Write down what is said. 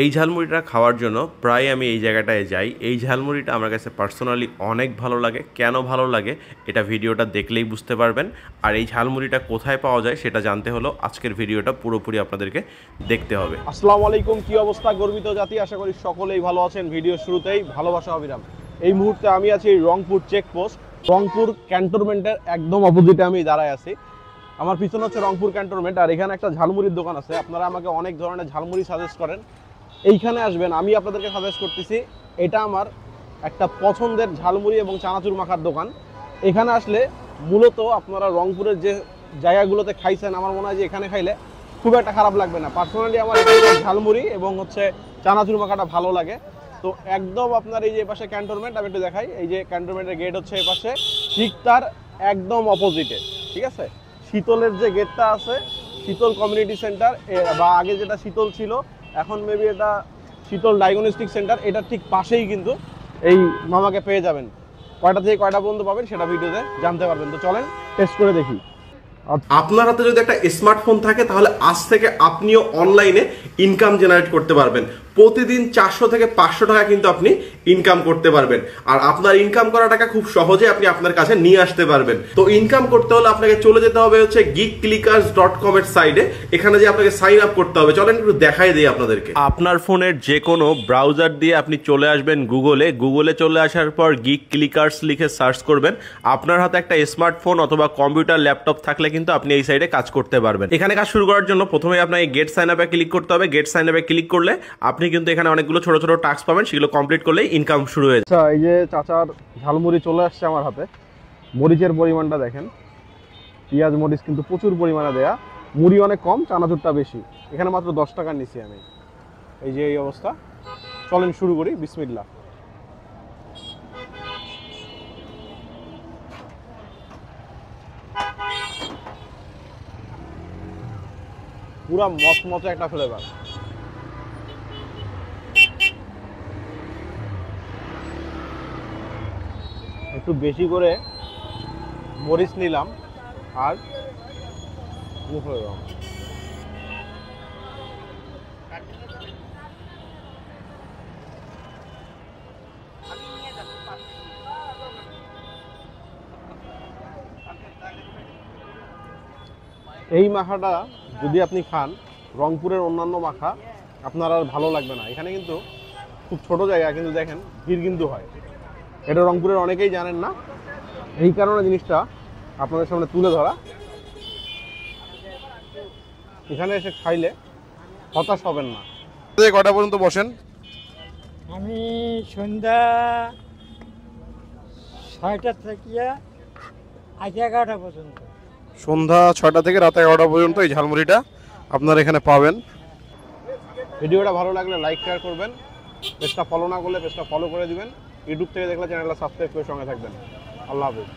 এই ঝালমুড়িটা খাওয়ার জন্য প্রায় আমি এই জায়গাটায় যাই। এই ঝালমুড়িটা আমার কাছে পার্সোনালি অনেক ভালো লাগে। কেন ভালো লাগে এটা ভিডিওটা দেখলেই বুঝতে পারবেন। আর এই ঝালমুড়িটা কোথায় পাওয়া যায় সেটা জানতে হলো আজকের ভিডিওটা পুরোপুরি আপনাদেরকে দেখতে হবে। আসসালামু আলাইকুম, কি অবস্থা গর্বিত জাতি? আশা করি সকলেই ভালো আছেন। ভিডিও শুরুতেই ভালোবাসা অবিরাম। এই মুহূর্তে আমি আছি রংপুর চেকপোস্ট, রংপুর ক্যান্টনমেন্টের একদম অপোজিটে আমি দাঁড়ায় আছি। আমার পিছনে হচ্ছে রংপুর ক্যান্টনমেন্ট, আর এখানে একটা ঝালমুড়ির দোকান আছে। আপনারা আমাকে অনেক ধরনের ঝালমুড়ি সাজেস্ট করেন, এইখানে আসবেন। আমি আপনাদেরকে সাজেস্ট করতেছি, এটা আমার একটা পছন্দের ঝালমুড়ি এবং চানাচুর মাখার দোকান। এখানে আসলে মূলত আপনারা রংপুরের যে জায়গাগুলোতে খাইছেন, আমার মনে হয় যে এখানে খাইলে খুব একটা খারাপ লাগবে না। পার্সোনালি আমার এখানকার ঝালমুড়ি এবং হচ্ছে চানাচুর মাখাটা ভালো লাগে। তো একদম আপনার এই যে পাশে ক্যান্টনমেন্ট, আমি একটু দেখাই। এই যে ক্যান্টনমেন্টের গেট হচ্ছে এই পাশে, ঠিক তার একদম অপোজিটে, ঠিক আছে? শীতলের যে গেটটা আছে, শীতল কমিউনিটি সেন্টার, বা আগে যেটা শীতল ছিল, এখন মেবি এটা শীতল ডায়াগনস্টিক সেন্টার, এটা ঠিক পাশেই কিন্তু এই মামাকে পেয়ে যাবেন। কয়টা থেকে কয়টা পর্যন্ত পাবেন সেটা ভিডিওতে জানতে পারবেন। তো চলেন টেস্ট করে দেখি। আপনার হাতে যদি একটা স্মার্টফোন থাকে তাহলে আজ থেকে আপনিও অনলাইনে ইনকাম জেনারেট করতে পারবেন। প্রতিদিন 400 থেকে 500 টাকা কিন্তু আপনি ইনকাম করতে পারবেন। আর আপনার ইনকাম করা টাকা খুব সহজে আপনি আপনার কাছে নিয়ে আসতে পারবেন। তো ইনকাম করতে হলে আপনাকে চলে যেতে হবে হচ্ছে geekclickers.com এর সাইডে। এখানে যে আপনাকে সাইন আপ করতে হবে, চলেন একটু দেখাই দিই আপনাদেরকে। আপনার ফোনের যে কোনো ব্রাউজার দিয়ে আপনি চলে আসবেন গুগলে চলে আসার পর গিক ক্লিকার্স লিখে সার্চ করবেন। আপনার হাতে একটা স্মার্টফোন অথবা কম্পিউটার ল্যাপটপ থাকলে কিন্তু আপনি এই সাইডে কাজ করতে পারবেন। এখানে কাজ শুরু করার জন্য প্রথমে আপনাকে গেট সাইন আপে ক্লিক করতে হবে। গেট সাইন আপে ক্লিক করলে আপনি কিন্তু এখানে অনেকগুলো ছোট ছোট টাস্ক পাবেন, সেগুলো কমপ্লিট করলেই ইনকাম শুরু হয়ে যায়। আচ্ছা, এই যে চাচার ঝালমুড়ি চলে আসছে আমার হাতে। মরিচের পরিমাণটা দেখেন, পেঁয়াজ মরিচ কিন্তু প্রচুর পরিমাণে দেয়া। মুড়ি অনেক কম, চানাচুরটা বেশি। এখানে মাত্র 10 টাকা নিছি আমি। এই যে এই অবস্থা। চলেন শুরু করি, বিসমিল্লাহ। পুরা মচমচে একটা ফ্লেভার। একটু বেশি করে মরিচ নিলাম আর মুখে দিলাম। এই মাখাটা যদি আপনি খান, রংপুরের অন্যান্য মাখা আপনার আর ভালো লাগবে না। এখানে কিন্তু খুব ছোট জায়গা, কিন্তু দেখেন ভিড় কিন্তু হয়। এটা রংপুরের অনেকেই জানেন না, এই কারণে জিনিসটা আপনাদের সামনে তুলে ধরা। এখানে এসে খাইলে হতাশ হবেন না। কটা পর্যন্ত বসেন? আমি সন্ধ্যা 6টা থেকে আজ 11টা পর্যন্ত। সন্ধ্যা 6টা থেকে রাত 11টা পর্যন্ত এই ঝালমুড়িটা আপনারা এখানে পাবেন। ভিডিওটা ভালো লাগলে লাইক শেয়ার করবেন। পেজটা ফলো না করলে পেজটা ফলো করে দিবেন। ইউটিউব থেকে দেখলে চ্যানেলটা সাবস্ক্রাইব করে সঙ্গে থাকবেন। আল্লাহ হাফেজ।